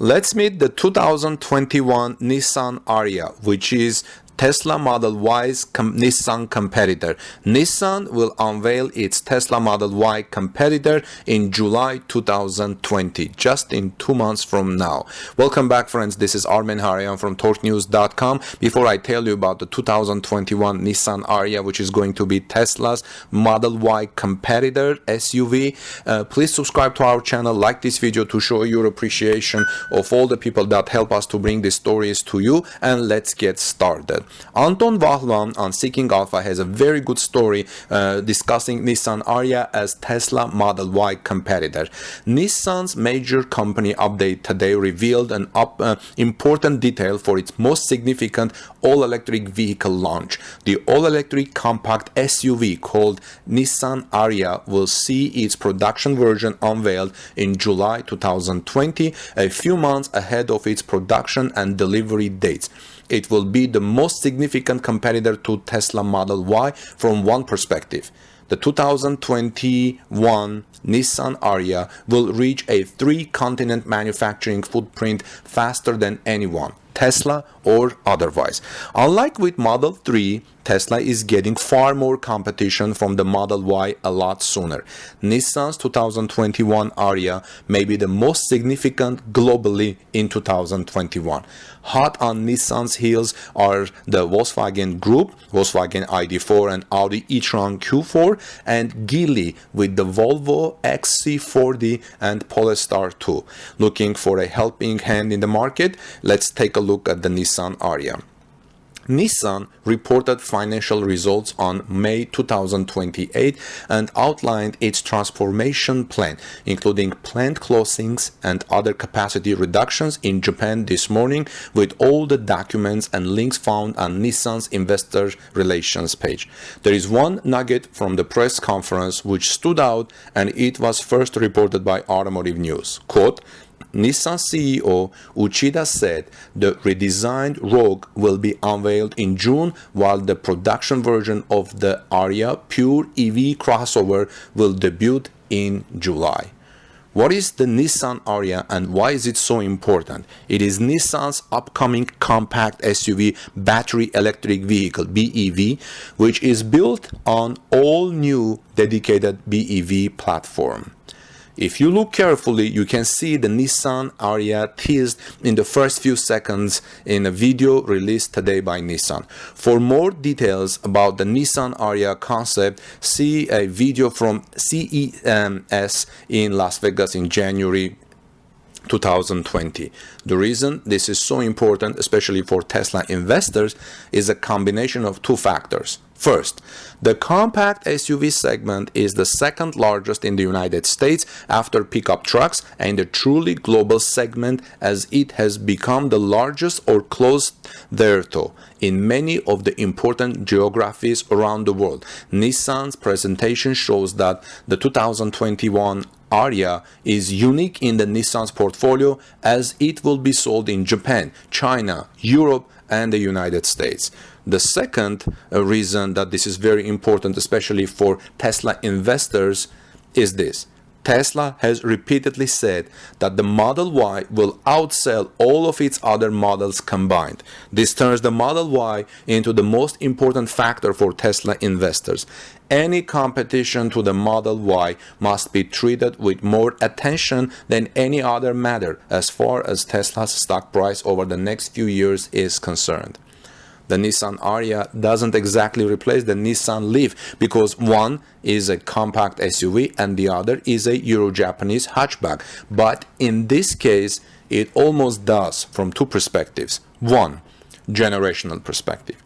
Let's meet the 2021 Nissan Aria, which is Tesla Model Y's Nissan competitor. Nissan will unveil its Tesla Model Y competitor in July 2020, just in 2 months from now. Welcome back, friends. This is Armen Harayan from TorqueNews.com. Before I tell you about the 2021 Nissan Aria, which is going to be Tesla's Model Y competitor SUV, please subscribe to our channel, like this video to show your appreciation of all the people that help us to bring these stories to you, and let's get started. Anton Vahlan on Seeking Alpha has a very good story discussing Nissan Aria as Tesla Model Y competitor. Nissan's major company update today revealed an important detail for its most significant all-electric vehicle launch. The all-electric compact SUV called Nissan Aria will see its production version unveiled in July 2020, a few months ahead of its production and delivery dates. It will be the most significant competitor to Tesla Model Y from one perspective. The 2021 Nissan Aria will reach a 3-continent manufacturing footprint faster than anyone, Tesla or otherwise. Unlike with Model 3, Tesla is getting far more competition from the Model Y a lot sooner. Nissan's 2021 Aria may be the most significant globally in 2021. Hot on Nissan's heels are the Volkswagen Group, Volkswagen ID4 and Audi e-tron Q4, and Geely with the Volvo XC40 and Polestar 2. Looking for a helping hand in the market? Let's take a look at the Nissan Aria. Nissan reported financial results on May 2028 and outlined its transformation plan, including plant closings and other capacity reductions in Japan this morning, with all the documents and links found on Nissan's investor relations page. There is one nugget from the press conference which stood out, and it was first reported by Automotive News. Quote, Nissan CEO Uchida said the redesigned Rogue will be unveiled in June, while the production version of the Aria pure EV crossover will debut in July. What is the Nissan Aria and why is it so important? It is Nissan's upcoming compact SUV battery electric vehicle BEV, which is built on all new dedicated BEV platform. If you look carefully, you can see the Nissan Aria teased in the first few seconds in a video released today by Nissan. For more details about the Nissan Aria concept, see a video from CES in Las Vegas in January 2020. The reason this is so important, especially for Tesla investors, is a combination of two factors. First, the compact SUV segment is the second largest in the United States after pickup trucks, and a truly global segment as it has become the largest or close thereto in many of the important geographies around the world. Nissan's presentation shows that the 2021 Aria is unique in the Nissan's portfolio, as it will be sold in Japan, China, Europe, and the United States. The second reason that this is very important, especially for Tesla investors, is this. Tesla has repeatedly said that the Model Y will outsell all of its other models combined. This turns the Model Y into the most important factor for Tesla investors. Any competition to the Model Y must be treated with more attention than any other matter as far as Tesla's stock price over the next few years is concerned. The Nissan Aria doesn't exactly replace the Nissan Leaf, because one is a compact SUV and the other is a Euro-Japanese hatchback. But in this case, it almost does from two perspectives. One, generational perspective.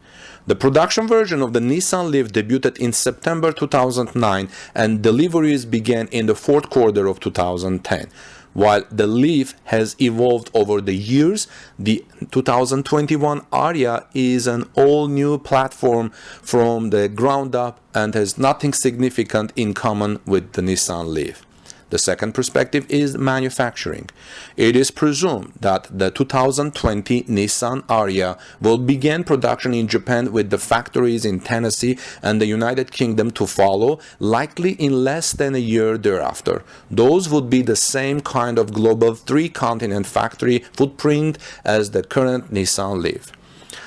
The production version of the Nissan Leaf debuted in September 2009 and deliveries began in the fourth quarter of 2010. While the Leaf has evolved over the years, the 2021 Aria is an all-new platform from the ground up and has nothing significant in common with the Nissan Leaf. The second perspective is manufacturing. It is presumed that the 2020 Nissan Aria will begin production in Japan, with the factories in Tennessee and the United Kingdom to follow, likely in less than a year thereafter. Those would be the same kind of global three-continent factory footprint as the current Nissan Leaf.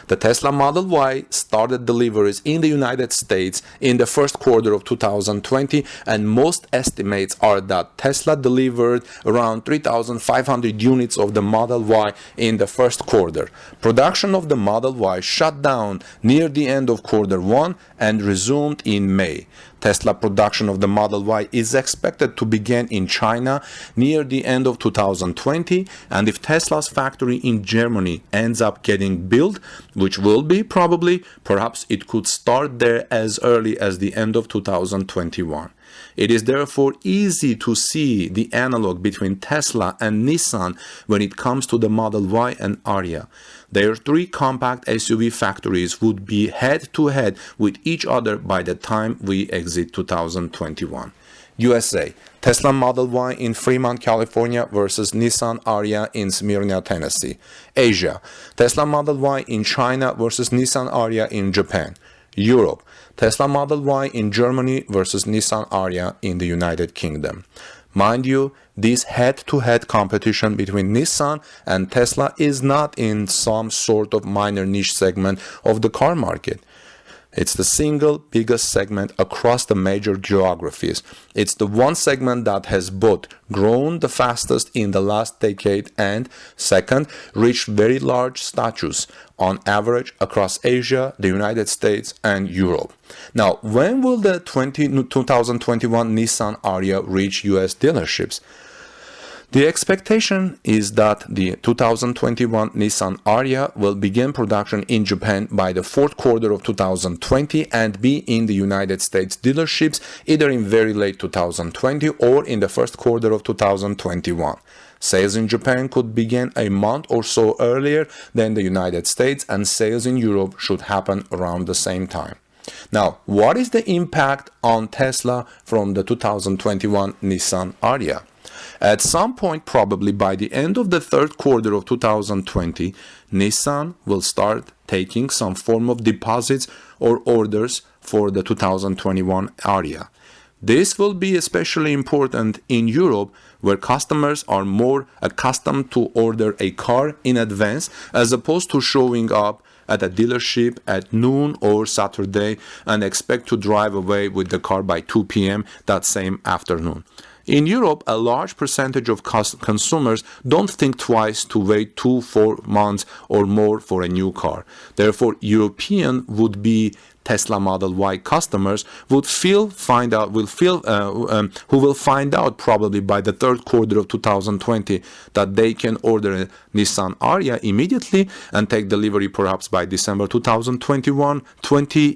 The Tesla Model Y started deliveries in the United States in the first quarter of 2020, and most estimates are that Tesla delivered around 3,500 units of the Model Y in the first quarter. Production of the Model Y shut down near the end of quarter one and resumed in May. Tesla production of the Model Y is expected to begin in China near the end of 2020, and if Tesla's factory in Germany ends up getting built, which will be probably, perhaps it could start there as early as the end of 2021. It is therefore easy to see the analog between Tesla and Nissan when it comes to the Model Y and Aria. Their three compact SUV factories would be head-to-head with each other by the time we exit 2021. USA, Tesla Model Y in Fremont, California versus Nissan Aria in Smyrna, Tennessee. Asia, Tesla Model Y in China versus Nissan Aria in Japan. Europe, Tesla Model Y in Germany versus Nissan Aria in the United Kingdom. Mind you, this head-to-head competition between Nissan and Tesla is not in some sort of minor niche segment of the car market. It's the single biggest segment across the major geographies. It's the one segment that has both grown the fastest in the last decade and, second, reached very large status on average across Asia, the United States, and Europe. Now, when will the 2021 Nissan Aria reach US dealerships? The expectation is that the 2021 Nissan Aria will begin production in Japan by the fourth quarter of 2020 and be in the United States dealerships either in very late 2020 or in the first quarter of 2021. Sales in Japan could begin a month or so earlier than the United States, and sales in Europe should happen around the same time. Now, what is the impact on Tesla from the 2021 Nissan Aria? At some point, probably by the end of the third quarter of 2020, Nissan will start taking some form of deposits or orders for the 2021 Aria. This will be especially important in Europe, where customers are more accustomed to order a car in advance as opposed to showing up at a dealership at noon or Saturday and expect to drive away with the car by 2 p.m. that same afternoon. In Europe, a large percentage of consumers don't think twice to wait 2-4 months or more for a new car. Therefore, European would-be Tesla Model Y customers who will find out probably by the third quarter of 2020 that they can order a Nissan Aria immediately and take delivery perhaps by December 2021,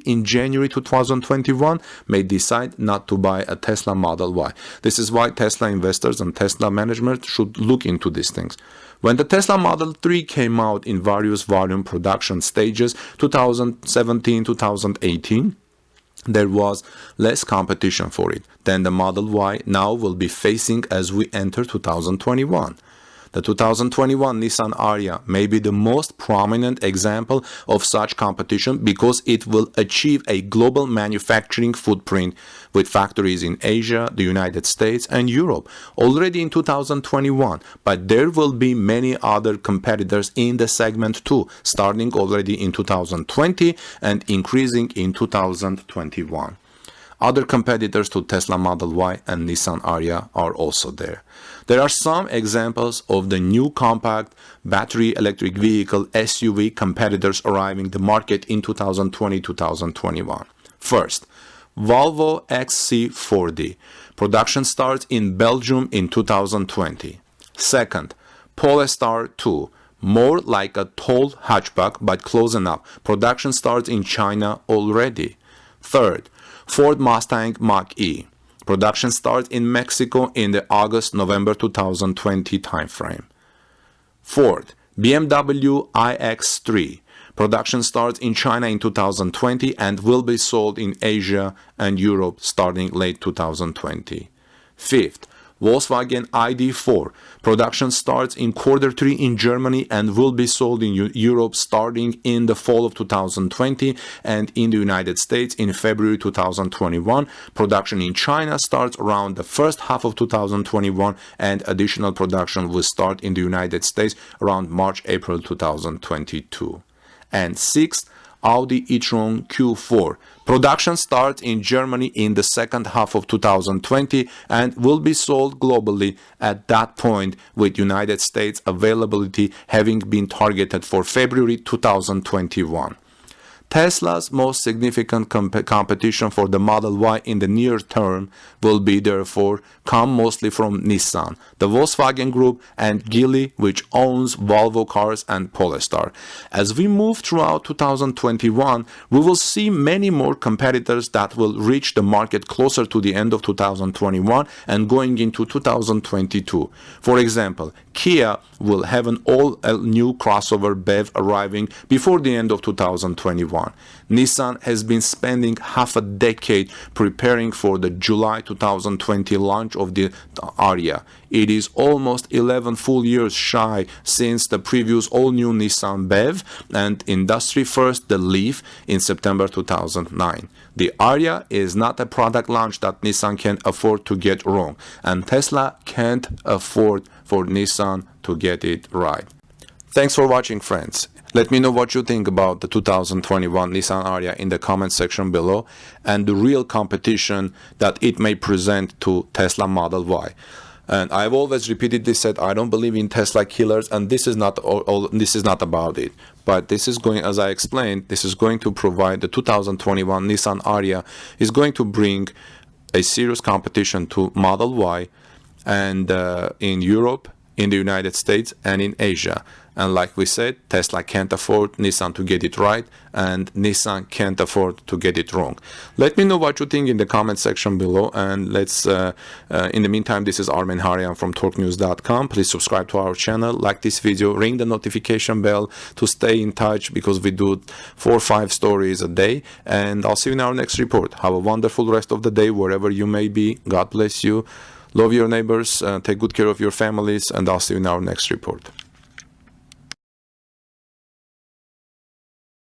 in January 2021 may decide not to buy a Tesla Model Y. This is why Tesla investors and Tesla management should look into these things. When the Tesla Model 3 came out in various volume production stages, 2017, 2018, there was less competition for it than the Model Y now will be facing as we enter 2021. The 2021 Nissan Aria may be the most prominent example of such competition because it will achieve a global manufacturing footprint with factories in Asia, the United States, and Europe already in 2021. But there will be many other competitors in the segment too, starting already in 2020 and increasing in 2021. Other competitors to Tesla Model Y and Nissan Aria are also there. There are some examples of the new compact battery electric vehicle SUV competitors arriving the market in 2020-2021. First, Volvo XC40. Production starts in Belgium in 2020. Second, Polestar 2. More like a tall hatchback, but close enough. Production starts in China already. Third, Ford Mustang Mach-E. Production starts in Mexico in the August-November 2020 timeframe. Fourth, BMW iX3. Production starts in China in 2020 and will be sold in Asia and Europe starting late 2020. Fifth, Volkswagen ID.4. Production starts in Q3 in Germany and will be sold in Europe starting in the fall of 2020 and in the United States in February 2021. Production in China starts around the first half of 2021 and additional production will start in the United States around March-April 2022. And sixth, Audi e-tron Q4. Production starts in Germany in the second half of 2020 and will be sold globally at that point, with United States availability having been targeted for February 2021. Tesla's most significant competition for the Model Y in the near term will be therefore come mostly from Nissan, the Volkswagen Group, and Geely, which owns Volvo Cars and Polestar. As we move throughout 2021, we will see many more competitors that will reach the market closer to the end of 2021 and going into 2022. For example, Kia will have an all-new crossover BEV arriving before the end of 2021. Nissan has been spending half a decade preparing for the July 2020 launch of the Aria. It is almost 11 full years shy since the previous all-new Nissan BEV and industry first, the Leaf, in September 2009. The Aria is not a product launch that Nissan can afford to get wrong, and Tesla can't afford for Nissan to get it right. Thanks for watching, friends. Let me know what you think about the 2021 Nissan Aria in the comment section below and the real competition that it may present to Tesla Model Y. And I've always repeatedly said I don't believe in Tesla killers, and this is not this is not about it. But this is going, as I explained, this is going to provide the 2021 Nissan Aria is going to bring a serious competition to Model Y, and in Europe, in the United States, and in Asia. And like we said, Tesla can't afford Nissan to get it right, and Nissan can't afford to get it wrong. Let me know what you think in the comment section below, and let's in the meantime, this is Armen Haryan from torquenews.com. Please subscribe to our channel, like this video, ring the notification bell to stay in touch, because we do 4 or 5 stories a day. And I'll see you in our next report. Have a wonderful rest of the day wherever you may be. God bless you. Love your neighbors, take good care of your families, and I'll see you in our next report.